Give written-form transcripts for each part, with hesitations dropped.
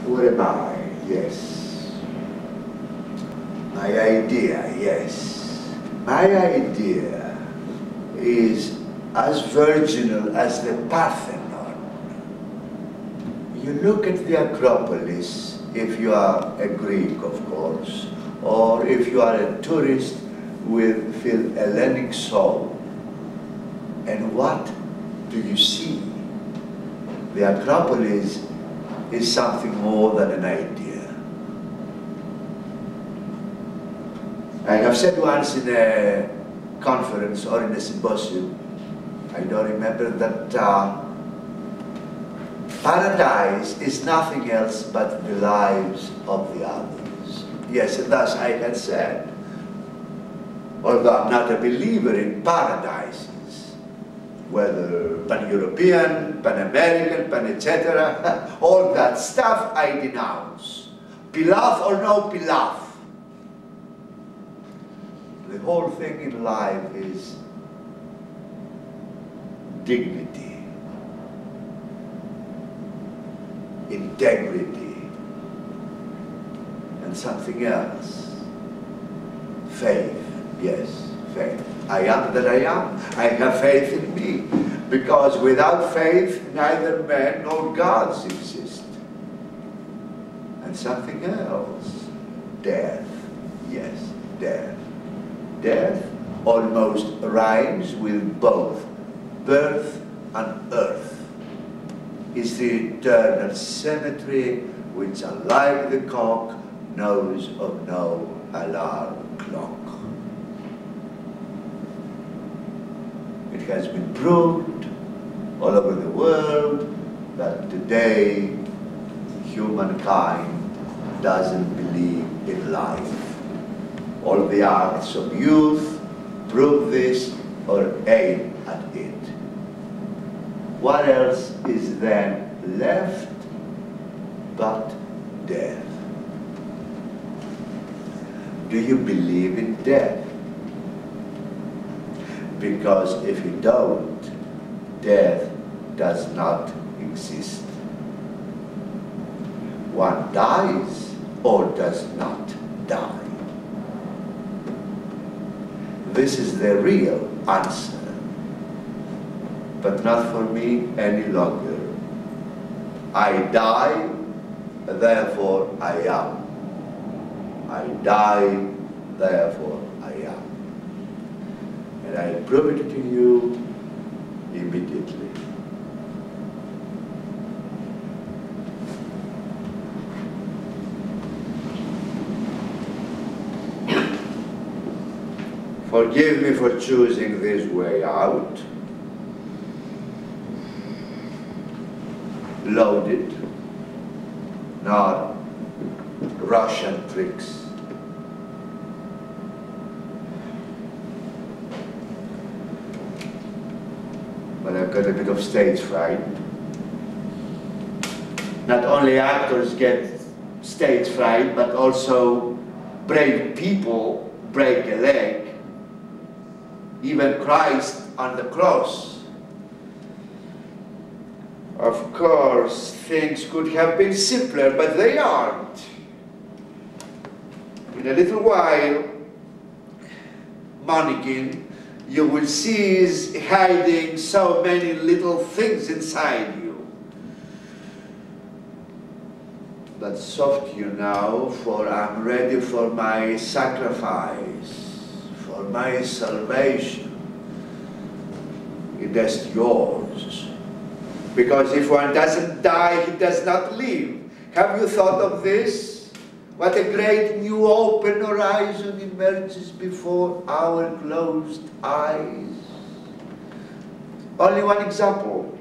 What am I? Yes. My idea, yes. My idea is as virginal as the Parthenon. You look at the Acropolis, if you are a Greek, of course, or if you are a tourist with Hellenic soul, and what do you see? The Acropolis is something more than an idea. I have said once in a conference or in a symposium, I don't remember, that paradise is nothing else but the lives of the others. Yes, and thus I had said, although I'm not a believer in paradises, whether pan-European, pan-American, pan-etc., all that stuff I denounce. Pilaf or no pilaf. The whole thing in life is dignity, integrity, and something else. Faith, yes, faith. I am that I am. I have faith in me, because without faith neither men nor gods exist. And something else, death, yes, death. Death almost rhymes with both birth and earth. Is the eternal cemetery which, unlike the cock, knows of no alarm clock. It has been proved all over the world that today humankind doesn't believe in life. All the arts of youth prove this or aim at it. What else is then left but death? Do you believe in death? Because if you don't, death does not exist. One dies or does not die. This is the real answer, but not for me any longer. I die, therefore I am. I die, therefore I am. And I prove it to you immediately. Forgive me for choosing this way out. Loaded, not Russian tricks. But I've got a bit of stage fright. Not only actors get stage fright, but also brave people break a leg. Even Christ on the cross. Of course, things could have been simpler, but they aren't. In a little while, Monikin, you will see is hiding so many little things inside you. But soft you now, for I'm ready for my sacrifice. For my salvation, it is yours. Because if one doesn't die, he does not live. Have you thought of this? What a great new open horizon emerges before our closed eyes. Only one example.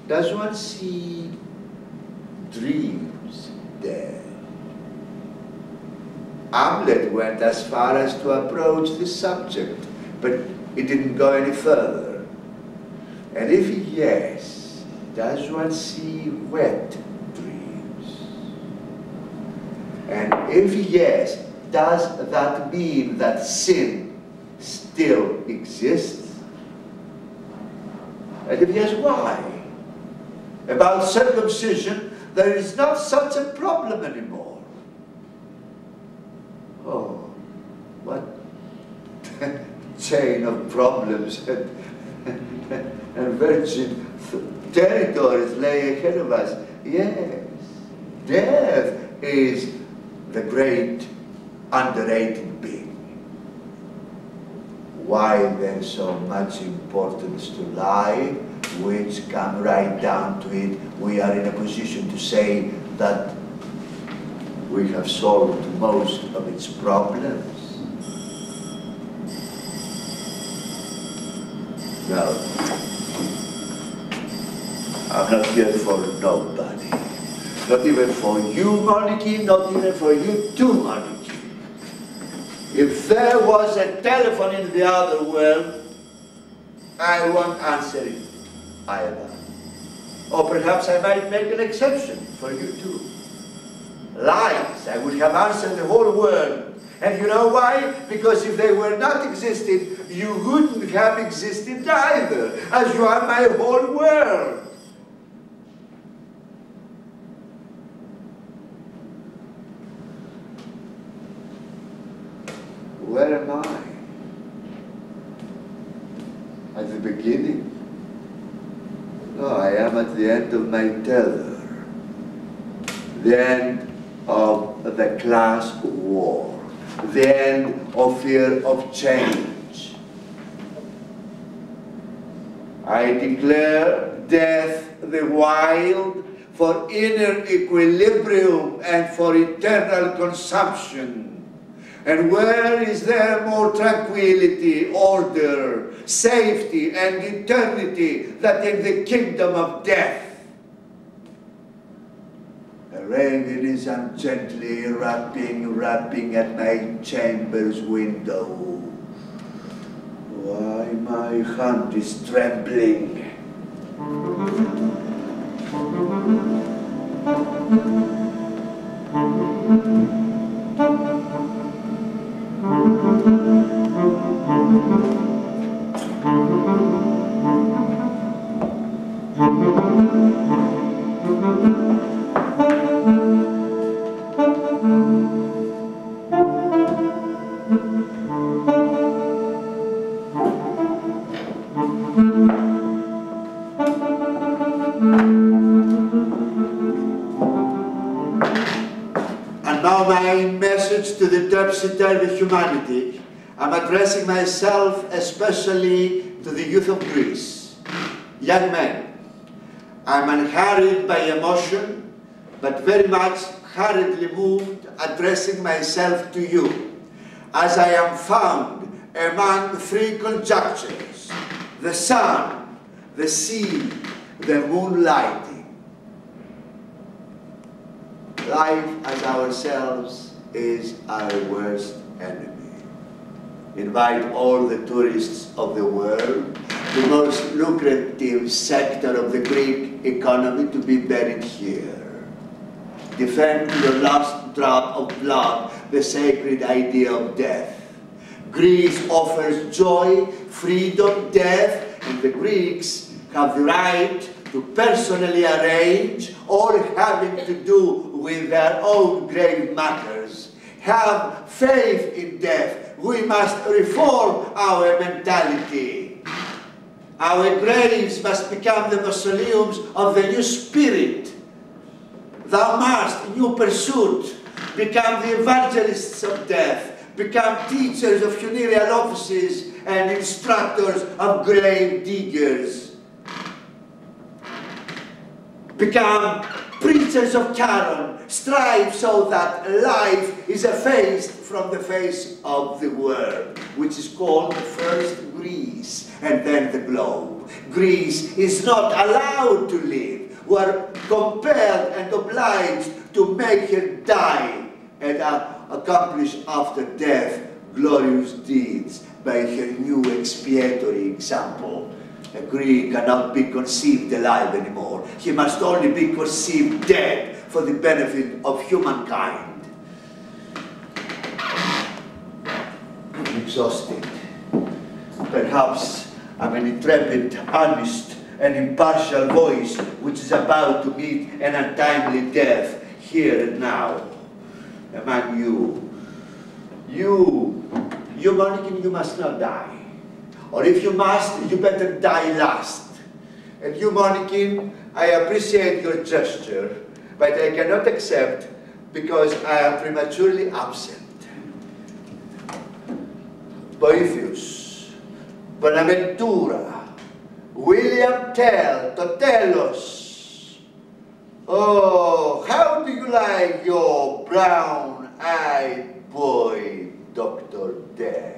Does one see dreams there? Hamlet went as far as to approach this subject, but it didn't go any further. And if yes, does one see wet dreams? And if yes, does that mean that sin still exists? And if yes, why? about circumcision, there is not such a problem anymore. Oh, what chain of problems and virgin territories lay ahead of us. Yes, death is the great underrated being. Why then so much importance to life, which come right down to it, we are in a position to say that we have solved most of its problems. Now, I'm not here for nobody. Not even for you, Monikin, not even for you too, Monikin. If there was a telephone in the other world, I won't answer it either. Or perhaps I might make an exception for you too. Lies, I would have answered the whole world. And you know why? Because if they were not existing, you wouldn't have existed either, as you are my whole world. Where am I? At the beginning? No, I am at the end of my tether. The end of the class war. The end of fear of change. I declare death the wild for inner equilibrium and for eternal consumption. And where is there more tranquility, order, safety, and eternity than in the kingdom of death? A raven is gently rapping at my chamber's window. Why, my hand is trembling. And now my message to the topsy-turvy humanity. I'm addressing myself especially to the youth of Greece. Young men, I'm unhurried by emotion, but very much hurriedly moved, addressing myself to you, as I am found among three conjunctures: the sun, the sea, the moonlighting. Life as ourselves is our worst enemy. Invite all the tourists of the world, the most lucrative sector of the Greek economy, to be buried here. Defend to the last drop of blood the sacred idea of death. Greece offers joy, freedom, death, and the Greeks have the right to personally arrange all having to do with their own grave matters. Have faith in death. We must reform our mentality. Our graves must become the mausoleums of the new spirit. Thou must, new pursuit, become the evangelists of death, become teachers of funereal offices and instructors of grave diggers. Become preachers of Charon. Strive so that life is effaced from the face of the world, which is called first Greece and then the globe. Greece is not allowed to live. We are compelled and obliged to make her die and accomplish after death glorious deeds by her new expiatory example. A Greek cannot be conceived alive anymore. He must only be conceived dead for the benefit of humankind. I'm exhausted. Perhaps I'm an intrepid, honest, an impartial voice which is about to meet an untimely death here and now. Among you, Monikin, you must not die. Or if you must, you better die last. And you, Monikin, I appreciate your gesture, but I cannot accept because I am prematurely absent. Boethius, Bonaventura, William Tell, Totelos. Oh, how do you like your brown-eyed boy, Dr. Death?